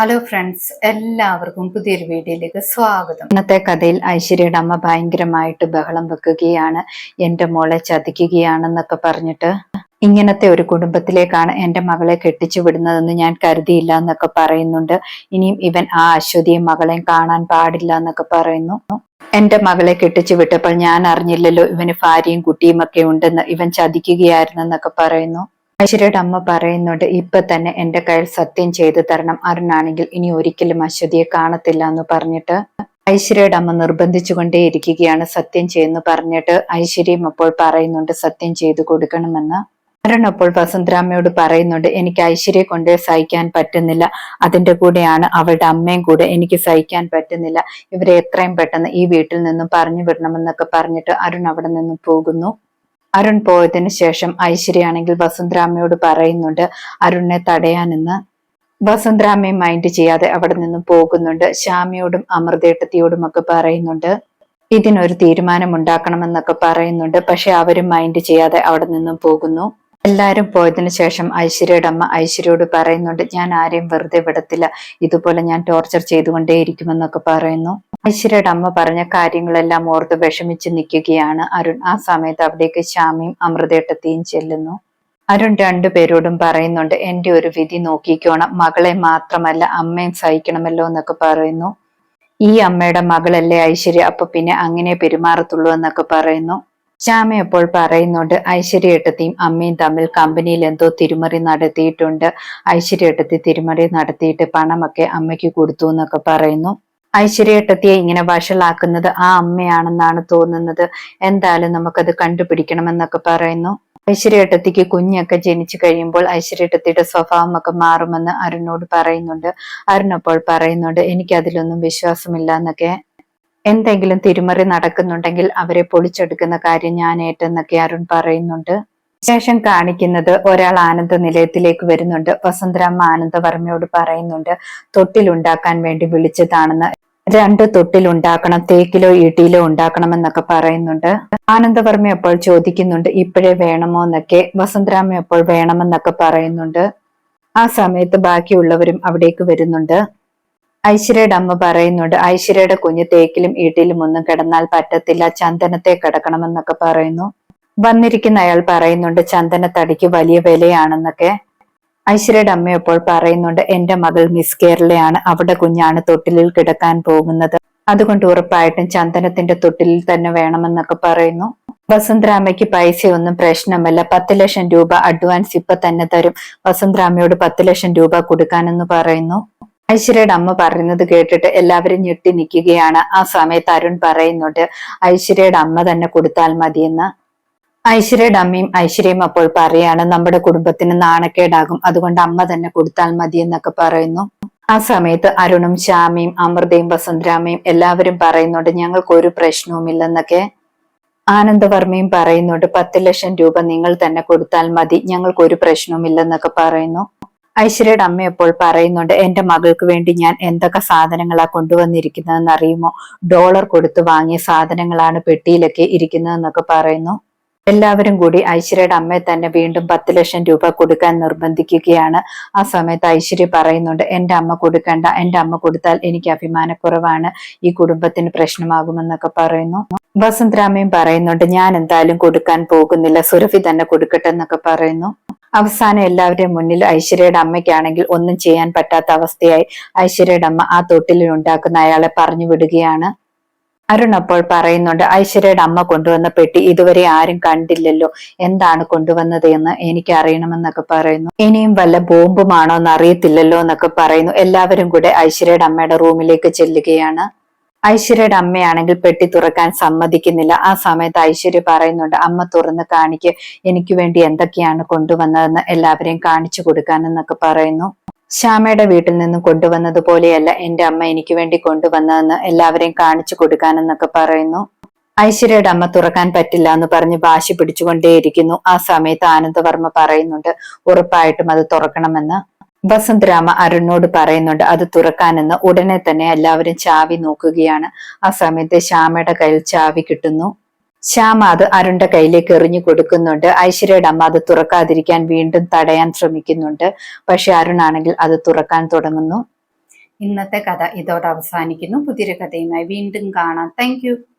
Hello friends, എല്ലാവർക്കും പുതിയൊരു വീഡിയോയിലേക്ക് സ്വാഗതം. ഇന്നത്തെ കഥയിൽ ഐശ്വര്യയുടെ അമ്മ ഭയങ്കരമായിട്ട് ബഹളം വെക്കുകയാണ്. എൻ്റെ മോളെ ചതിക്കുകയാണെന്നൊക്കെ പറഞ്ഞിട്ട്, ഇങ്ങനത്തെ ഒരു കുടുംബത്തിലേക്കാണ് എൻ്റെ മകളെ കെട്ടിച്ചു വിടുന്നതെന്ന് ഞാൻ കരുതിയില്ല എന്നൊക്കെ പറയുന്നുണ്ട്. ഇനിയും ഇവൻ ആ അശ്വതിയും മകളെയും കാണാൻ പാടില്ല എന്നൊക്കെ പറയുന്നു. എൻ്റെ മകളെ കെട്ടിച്ചു വിട്ടപ്പോൾ ഞാൻ അറിഞ്ഞില്ലല്ലോ ഇവന് ഭാര്യയും കുട്ടിയും ഒക്കെ ഉണ്ടെന്ന്. ഇവൻ ചതിക്കുകയായിരുന്നെന്നൊക്കെ പറയുന്നു. ഐശ്വര്യയുടെ അമ്മ പറയുന്നുണ്ട്, ഇപ്പൊ തന്നെ എൻ്റെ കയ്യിൽ സത്യം ചെയ്തു തരണം. അരുണാണെങ്കിൽ ഇനി ഒരിക്കലും അശ്വതിയെ കാണത്തില്ല എന്ന് പറഞ്ഞിട്ട് ഐശ്വര്യയുടെ അമ്മ നിർബന്ധിച്ചുകൊണ്ടേയിരിക്കുകയാണ് സത്യം ചെയ്യുന്നു പറഞ്ഞിട്ട്. ഐശ്വര്യയും അപ്പോൾ പറയുന്നുണ്ട് സത്യം ചെയ്തു കൊടുക്കണമെന്ന്. അരുൺ അപ്പോൾ വസുന്ധരാമ്മയോട് പറയുന്നുണ്ട്, എനിക്ക് ഐശ്വര്യയെ കൊണ്ട് സഹിക്കാൻ പറ്റുന്നില്ല, അതിന്റെ കൂടെയാണ് അവളുടെ അമ്മയും കൂടെ, എനിക്ക് സഹിക്കാൻ പറ്റുന്നില്ല. ഇവരെ എത്രയും പെട്ടെന്ന് ഈ വീട്ടിൽ നിന്നും പറഞ്ഞു വിടണമെന്നൊക്കെ പറഞ്ഞിട്ട് അരുൺ അവിടെ നിന്നും പോകുന്നു. അരുൺ പോയതിനു ശേഷം ഐശ്വര്യയാണെങ്കിൽ വസുന്ധരാമ്മയോട് പറയുന്നുണ്ട് അരുണിനെ തടയാനെന്ന്. വസുന്ധരാമ്മയും മൈൻഡ് ചെയ്യാതെ അവിടെ നിന്നും പോകുന്നുണ്ട്. ശ്യാമയോടും അമൃതേട്ടത്തിയോടും ഒക്കെ പറയുന്നുണ്ട് ഇതിനൊരു തീരുമാനം ഉണ്ടാക്കണമെന്നൊക്കെ പറയുന്നുണ്ട്. പക്ഷെ അവരും മൈൻഡ് ചെയ്യാതെ അവിടെ നിന്നും പോകുന്നു. എല്ലാരും പോയതിനു ശേഷം ഐശ്വര്യയുടെ അമ്മ ഐശ്വര്യയോട് പറയുന്നുണ്ട്, ഞാൻ ആരെയും വെറുതെ വിടത്തില്ല, ഇതുപോലെ ഞാൻ ടോർച്ചർ ചെയ്തുകൊണ്ടേയിരിക്കുമെന്നൊക്കെ പറയുന്നു. ഐശ്വര്യയുടെ അമ്മ പറഞ്ഞ കാര്യങ്ങളെല്ലാം ഓർത്ത് വിഷമിച്ച് നിൽക്കുകയാണ് അരുൺ. ആ സമയത്ത് അവിടേക്ക് ശ്യാമയും അമൃതേട്ടത്തെയും ചെല്ലുന്നു. അരുൺ രണ്ടുപേരോടും പറയുന്നുണ്ട്, എന്റെ ഒരു വിധി നോക്കിക്കോണം, മകളെ മാത്രമല്ല അമ്മയും സഹിക്കണമല്ലോ എന്നൊക്കെ പറയുന്നു. ഈ അമ്മയുടെ മകളല്ലേ ഐശ്വര്യ, അപ്പൊ പിന്നെ അങ്ങനെ പെരുമാറത്തുള്ളൂ എന്നൊക്കെ പറയുന്നു. ശ്യാമ അപ്പോൾ പറയുന്നുണ്ട്, ഐശ്വര്യേട്ടത്തിയും അമ്മയും തമ്മിൽ കമ്പനിയിൽ എന്തോ തിരിമറി നടത്തിയിട്ടുണ്ട്. ഐശ്വര്യേട്ടത്തി തിരിമറി നടത്തിയിട്ട് പണമൊക്കെ അമ്മയ്ക്ക് കൊടുത്തു എന്നൊക്കെ പറയുന്നു. ഐശ്വര്യേട്ടത്തിയെ ഇങ്ങനെ വഷളാക്കുന്നത് ആ അമ്മയാണെന്നാണ് തോന്നുന്നത്. എന്തായാലും നമുക്കത് കണ്ടുപിടിക്കണമെന്നൊക്കെ പറയുന്നു. ഐശ്വര്യേട്ടത്തിക്ക് കുഞ്ഞൊക്കെ ജനിച്ചു കഴിയുമ്പോൾ ഐശ്വര്യേട്ടത്തിയുടെ സ്വഭാവമൊക്കെ മാറുമെന്ന് അരുണിനോട് പറയുന്നുണ്ട്. അരുൺ അപ്പോൾ പറയുന്നുണ്ട്, എനിക്ക് അതിലൊന്നും വിശ്വാസമില്ല എന്നൊക്കെ. എന്തെങ്കിലും തിരിമറി നടക്കുന്നുണ്ടെങ്കിൽ അവരെ പൊളിച്ചെടുക്കുന്ന കാര്യം ഞാൻ ഏറ്റെന്നൊക്കെ അരുൺ പറയുന്നുണ്ട്. ശേഷം കാണിക്കുന്നത് ഒരാൾ ആനന്ദ നിലയത്തിലേക്ക് വരുന്നുണ്ട്. വസുന്ധരാമ്മ ആനന്ദവർമ്മയോട് പറയുന്നുണ്ട്, തൊട്ടിലുണ്ടാക്കാൻ വേണ്ടി വിളിച്ചതാണെന്ന്. 2 തൊട്ടിലുണ്ടാക്കണം, തേക്കിലോ ഈട്ടിയിലോ ഉണ്ടാക്കണമെന്നൊക്കെ പറയുന്നുണ്ട്. ആനന്ദവർമ്മ അപ്പോൾ ചോദിക്കുന്നുണ്ട് ഇപ്പോഴേ വേണമോ എന്നൊക്കെ. വസുന്ധരാമ്മ അപ്പോൾ വേണമെന്നൊക്കെ പറയുന്നുണ്ട്. ആ സമയത്ത് ബാക്കിയുള്ളവരും അവിടേക്ക് വരുന്നുണ്ട്. ഐശ്വര്യയുടെ അമ്മ പറയുന്നുണ്ട്, ഐശ്വര്യയുടെ കുഞ്ഞ് തേക്കിലും ഈട്ടിലും ഒന്നും കിടന്നാൽ പറ്റത്തില്ല, ചന്ദനത്തെ കിടക്കണമെന്നൊക്കെ പറയുന്നു. വന്നിരിക്കുന്ന അയാൾ പറയുന്നുണ്ട് ചന്ദനത്തടിക്ക് വലിയ വിലയാണെന്നൊക്കെ. ഐശ്വര്യയുടെ അമ്മ അപ്പോൾ പറയുന്നുണ്ട്, എന്റെ മകൾ മിസ് കേരളയാണ്, അവിടെ കുഞ്ഞാണ് തൊട്ടിലിൽ കിടക്കാൻ പോകുന്നത്, അതുകൊണ്ട് ഉറപ്പായിട്ടും ചന്ദനത്തിന്റെ തൊട്ടിലിൽ തന്നെ വേണമെന്നൊക്കെ പറയുന്നു. വസുന്ധരാമയ്ക്ക് പൈസയൊന്നും പ്രശ്നമല്ല, 10 ലക്ഷം രൂപ അഡ്വാൻസ് ഇപ്പൊ തന്നെ തരും, വസുന്ധരാമയോട് 10 ലക്ഷം രൂപ കൊടുക്കാനെന്ന് പറയുന്നു. ഐശ്വര്യയുടെ അമ്മ പറയുന്നത് കേട്ടിട്ട് എല്ലാവരും ഞെട്ടി നിൽക്കുകയാണ്. ആ സമയത്ത് അരുൺ പറയുന്നുണ്ട്, ഐശ്വര്യയുടെ അമ്മ തന്നെ കൊടുത്താൽ മതിയെന്ന്. ഐശ്വര്യയുടെ അമ്മയും ഐശ്വര്യയും അപ്പോൾ പറയാണ്, നമ്മുടെ കുടുംബത്തിന് നാണക്കേടാകും, അതുകൊണ്ട് അമ്മ തന്നെ കൊടുത്താൽ മതിയെന്നൊക്കെ പറയുന്നു. ആ സമയത്ത് അരുണും ശ്യാമയും അമൃതയും വസുന്ധരാമയും എല്ലാവരും പറയുന്നുണ്ട് ഞങ്ങൾക്ക് ഒരു പ്രശ്നവുമില്ലെന്നൊക്കെ. ആനന്ദവർമ്മയും പറയുന്നുണ്ട് 10 ലക്ഷം രൂപ നിങ്ങൾ തന്നെ കൊടുത്താൽ മതി, ഞങ്ങൾക്ക് ഒരു പ്രശ്നവുമില്ലെന്നൊക്കെ പറയുന്നു. ഐശ്വര്യയുടെ അമ്മ അപ്പോൾ പറയുന്നുണ്ട്, എന്റെ മകൾക്ക് വേണ്ടി ഞാൻ എന്തൊക്കെ സാധനങ്ങളാ കൊണ്ടുവന്നിരിക്കുന്നതെന്ന് അറിയുമോ? ഡോളർ കൊടുത്ത് വാങ്ങിയ സാധനങ്ങളാണ് പെട്ടിയിലൊക്കെ ഇരിക്കുന്നതെന്നൊക്കെ പറയുന്നു. എല്ലാവരും കൂടി ഐശ്വര്യയുടെ അമ്മയെ തന്നെ വീണ്ടും 10 ലക്ഷം രൂപ കൊടുക്കാൻ നിർബന്ധിക്കുകയാണ്. ആ സമയത്ത് ഐശ്വര്യ പറയുന്നുണ്ട്, എന്റെ അമ്മ കൊടുക്കണ്ട, എന്റെ അമ്മ കൊടുത്താൽ എനിക്ക് അഭിമാനക്കുറവാണ്, ഈ കുടുംബത്തിന് പ്രശ്നമാകുമെന്നൊക്കെ പറയുന്നു. വസുന്ധരാമയും പറയുന്നുണ്ട്, ഞാൻ എന്തായാലും കൊടുക്കാൻ പോകുന്നില്ല, സുരഭി തന്നെ കൊടുക്കട്ടെ എന്നൊക്കെ പറയുന്നു. അവസാനം എല്ലാവരുടെയും മുന്നിൽ ഐശ്വര്യയുടെ അമ്മയ്ക്കാണെങ്കിൽ ഒന്നും ചെയ്യാൻ പറ്റാത്ത അവസ്ഥയായി. ഐശ്വര്യയുടെ അമ്മ ആ തൊട്ടിലിൽ ഉണ്ടാക്കുന്ന അയാളെ പറഞ്ഞു വിടുകയാണ്. അരുൺ അപ്പോൾ പറയുന്നുണ്ട്, ഐശ്വര്യയുടെ അമ്മ കൊണ്ടുവന്ന പെട്ടി ഇതുവരെ ആരും കണ്ടില്ലല്ലോ, എന്താണ് കൊണ്ടുവന്നത് എന്ന് എനിക്ക് അറിയണമെന്നൊക്കെ പറയുന്നു. ഇനിയും വല്ല ബോംബുമാണോ എന്ന് അറിയത്തില്ലല്ലോ എന്നൊക്കെ പറയുന്നു. എല്ലാവരും കൂടെ ഐശ്വര്യയുടെ അമ്മയുടെ റൂമിലേക്ക് ചെല്ലുകയാണ്. ഐശ്വര്യയുടെ അമ്മയാണെങ്കിൽ പെട്ടി തുറക്കാൻ സമ്മതിക്കുന്നില്ല. ആ സമയത്ത് ഐശ്വര്യ പറയുന്നുണ്ട്, അമ്മ തുറന്ന് കാണിക്ക്, എനിക്ക് വേണ്ടി എന്തൊക്കെയാണ് കൊണ്ടുവന്നതെന്ന് എല്ലാവരെയും കാണിച്ചു കൊടുക്കാനെന്നൊക്കെ പറയുന്നു. ശ്യാമയുടെ വീട്ടിൽ നിന്നും കൊണ്ടുവന്നത് പോലെയല്ല എന്റെ അമ്മ എനിക്ക് വേണ്ടി കൊണ്ടുവന്നതെന്ന് എല്ലാവരെയും കാണിച്ചു കൊടുക്കാനെന്നൊക്കെ പറയുന്നു. ഐശ്വര്യയുടെ അമ്മ തുറക്കാൻ പറ്റില്ല എന്ന് പറഞ്ഞ് വാശി പിടിച്ചുകൊണ്ടേയിരിക്കുന്നു. ആ സമയത്ത് ആനന്ദവർമ്മ പറയുന്നുണ്ട്, ഉറപ്പായിട്ടും അത് തുറക്കണമെന്ന്. വസുന്ധരാമ അരുണിനോട് പറയുന്നുണ്ട് അത് തുറക്കാനെന്ന്. ഉടനെ തന്നെ എല്ലാവരും ചാവി നോക്കുകയാണ്. ആ സമയത്ത് ശ്യാമയുടെ കയ്യിൽ ചാവി കിട്ടുന്നു. ശ്യാമ അത് അരുണിന്റെ കയ്യിലേക്ക് എറിഞ്ഞു കൊടുക്കുന്നുണ്ട്. ഐശ്വര്യയുടെ അമ്മ അത് തുറക്കാതിരിക്കാൻ വീണ്ടും തടയാൻ ശ്രമിക്കുന്നുണ്ട്. പക്ഷെ അരുണാണെങ്കിൽ അത് തുറക്കാൻ തുടങ്ങുന്നു. ഇന്നത്തെ കഥ ഇതോടെ അവസാനിക്കുന്നു. പുതിയൊരു കഥയുമായി വീണ്ടും കാണാം. താങ്ക്